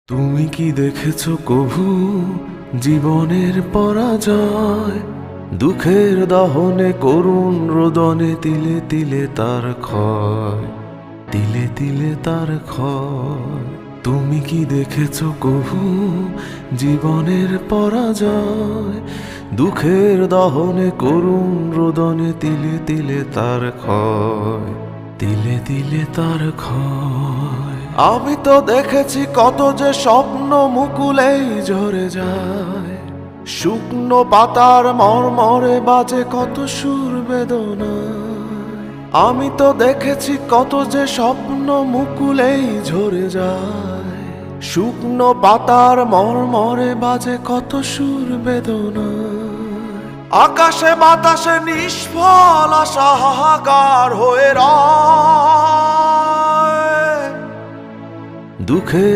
তুমি কি দেখেছো কভু জীবনের পরাজয়? দুঃখের দহনে করুণ রোদনে তিলে তিলে তার ক্ষয়, তিলে তিলে তার ক্ষয়। তুমি কি দেখেছো কভু জীবনের পরাজয়? দুঃখের দহনে করুণ রোদনে তিলে তিলে তার ক্ষয়, তিলে তিলে তার ক্ষয়। আমি তো দেখেছি কত যে স্বপ্ন মুকুলেই ঝরে যায়, শুকনো পাতার মরমরে বাজে কত সুর বেদনায়। আমি তো দেখেছি কত যে স্বপ্ন মুকুলেই ঝরে যায়, শুকনো পাতার মরমরে বাজে কত সুর বেদনায়। আকাশে বাতাসে নিষ্ফল আশা হাহাকার হয়ে রয়, দুঃখে